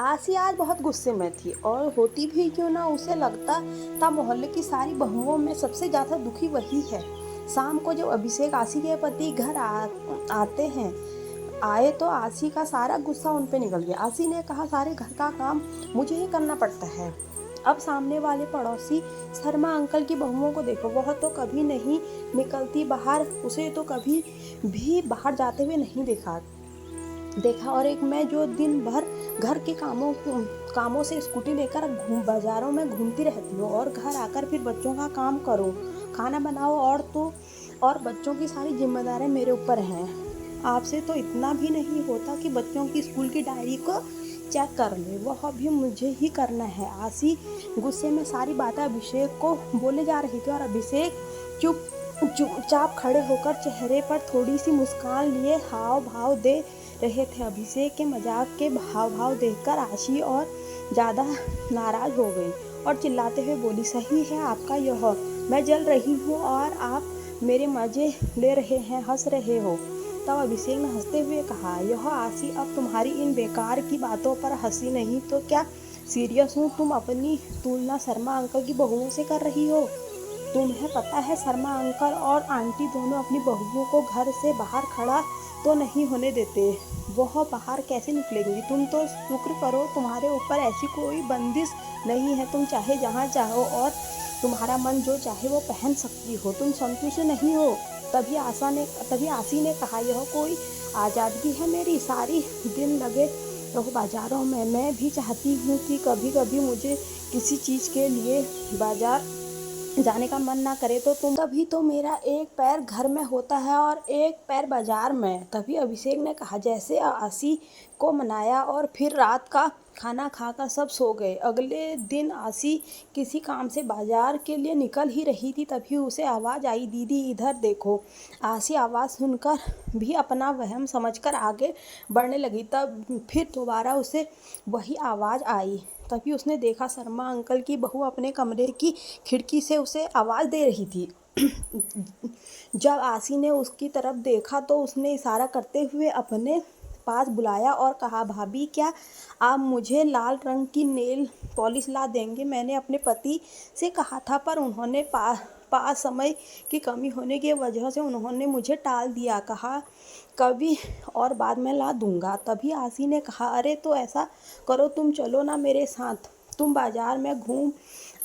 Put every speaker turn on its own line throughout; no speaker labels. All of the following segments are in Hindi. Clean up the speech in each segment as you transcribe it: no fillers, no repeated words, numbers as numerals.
आसी आज बहुत गुस्से में थी और होती भी क्यों ना, उसे लगता था मोहल्ले की सारी बहुओं में सबसे ज़्यादा दुखी वही है। शाम को जब अभिषेक आसी के पति घर आते हैं आए तो आसी का सारा गुस्सा उन पे निकल गया। आसी ने कहा, सारे घर का काम मुझे ही करना पड़ता है। अब सामने वाले पड़ोसी शर्मा अंकल की बहुओं को देखो, वह तो कभी नहीं निकलती बाहर, उसे तो कभी भी बाहर जाते हुए नहीं देखा। और एक मैं जो दिन भर घर के कामों से स्कूटी लेकर बाजारों में घूमती रहती हूँ और घर आकर फिर बच्चों का काम करो, खाना बनाओ, और बच्चों की सारी जिम्मेदारियाँ मेरे ऊपर हैं। आपसे तो इतना भी नहीं होता कि बच्चों की स्कूल की डायरी को चेक कर ले, वह भी मुझे ही करना है। आसी गुस्से में सारी बातें अभिषेक को बोले जा रही थी और अभिषेक चुपचाप खड़े होकर चेहरे पर थोड़ी सी मुस्कान लिए हाव भाव दे रहे थे। अभिषेक के मजाक के भाव देखकर आशी और ज़्यादा नाराज हो गई और चिल्लाते हुए बोली, सही है आपका यह, मैं जल रही हूँ और आप मेरे मज़े ले रहे हैं, हंस रहे हो। तब अभिषेक ने हंसते हुए कहा, यह आशी, अब तुम्हारी इन बेकार की बातों पर हंसी नहीं तो क्या सीरियस हूँ। तुम अपनी तुलना शर्मा अंकल की बहुओं से कर रही हो। तुम्हें पता है शर्मा अंकल और आंटी दोनों अपनी बहुओं को घर से बाहर खड़ा तो नहीं होने देते, वह बाहर कैसे निकलेंगी। तुम तो शुक्र करो तुम्हारे ऊपर ऐसी कोई बंदिश नहीं है, तुम चाहे जहाँ चाहो और तुम्हारा मन जो चाहे वो पहन सकती हो, तुम संतुष्ट नहीं हो। तभी आसी ने कहा, यह कोई आज़ादगी है मेरी, सारी दिन लगे रहो बाज़ारों में। मैं भी चाहती हूँ कि कभी कभी मुझे किसी चीज़ के लिए बाज़ार जाने का मन ना करे तो तभी तो मेरा एक पैर घर में होता है और एक पैर बाजार में। तभी अभिषेक ने कहा, जैसे आसी को मनाया और फिर रात का खाना खाकर सब सो गए। अगले दिन आसी किसी काम से बाजार के लिए निकल ही रही थी, तभी उसे आवाज़ आई, दीदी इधर देखो। आसी आवाज़ सुनकर भी अपना वहम समझकर आगे बढ़ने लगी। तब फिर दोबारा उसे वही आवाज़ आई। तभी उसने देखा शर्मा अंकल की बहू अपने कमरे की खिड़की से उसे आवाज़ दे रही थी। जब आसी ने उसकी तरफ देखा तो उसने इशारा करते हुए अपने पास बुलाया और कहा, भाभी क्या आप मुझे लाल रंग की नेल पॉलिश ला देंगे। मैंने अपने पति से कहा था पर उन्होंने पास समय की कमी होने की वजह से उन्होंने मुझे टाल दिया, कहा कभी और बाद में ला दूंगा। तभी आसी ने कहा, अरे तो ऐसा करो, तुम चलो ना मेरे साथ, तुम बाजार में घूम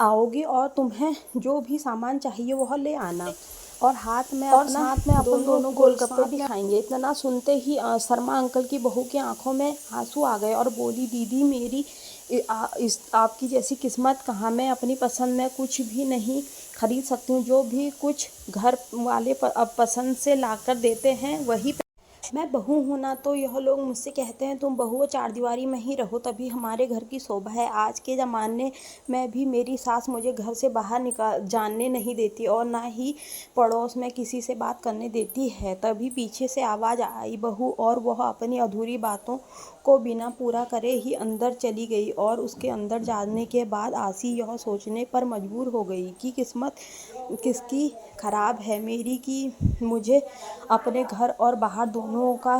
आओगी और तुम्हें जो भी सामान चाहिए वह ले आना और साथ में अपन दोनों गोलगप्पे भी खाएंगे। इतना सुनते ही शर्मा अंकल की बहू की आंखों में आंसू आ गए और बोली, दीदी मेरी आपकी जैसी किस्मत कहाँ, मैं अपनी पसंद में कुछ भी नहीं खरीद सकती हूँ, जो भी कुछ घर वाले पसंद से लाकर देते हैं वही मैं बहू हूँ ना। तो यह लोग मुझसे कहते हैं तुम बहू चार दीवारी में ही रहो, तभी हमारे घर की शोभा है। आज के ज़माने में भी मेरी सास मुझे घर से बाहर जाने नहीं देती और ना ही पड़ोस में किसी से बात करने देती है। तभी पीछे से आवाज़ आई बहू, और वह अपनी अधूरी बातों को बिना पूरा करे ही अंदर चली गई। और उसके अंदर जाने के बाद आसी यह सोचने पर मजबूर हो गई कि किस्मत किसकी ख़राब है, मेरी कि मुझे अपने घर और बाहर दोनों का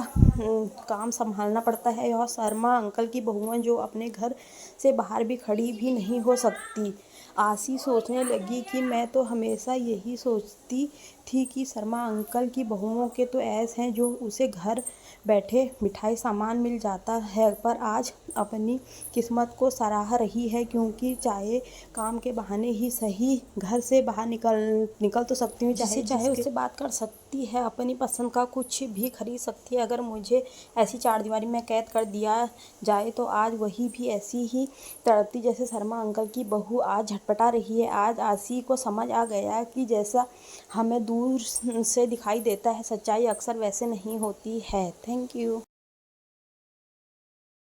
काम संभालना पड़ता है। यह शर्मा अंकल की बहुएं जो अपने घर से बाहर भी खड़ी भी नहीं हो सकती। आसी सोचने लगी कि मैं तो हमेशा यही सोचती थी कि शर्मा अंकल की बहुओं के तो ऐसे हैं जो उसे घर बैठे मिठाई सामान मिल जाता है, पर आज अपनी किस्मत को सराह रही है, क्योंकि चाहे काम के बहाने ही सही घर से बाहर निकल तो सकती हूँ, चाहे उससे बात कर सकती है, अपनी पसंद का कुछ भी खरीद सकती है। अगर मुझे ऐसी चार दीवारी में कैद कर दिया जाए तो आज वही भी ऐसी ही तड़पती जैसे शर्मा अंकल की बहू आज झटपटा रही है। आज आसी को समझ आ गया कि जैसा हमें दूर से दिखाई देता है, सच्चाई अक्सर वैसे नहीं होती है। Thank you.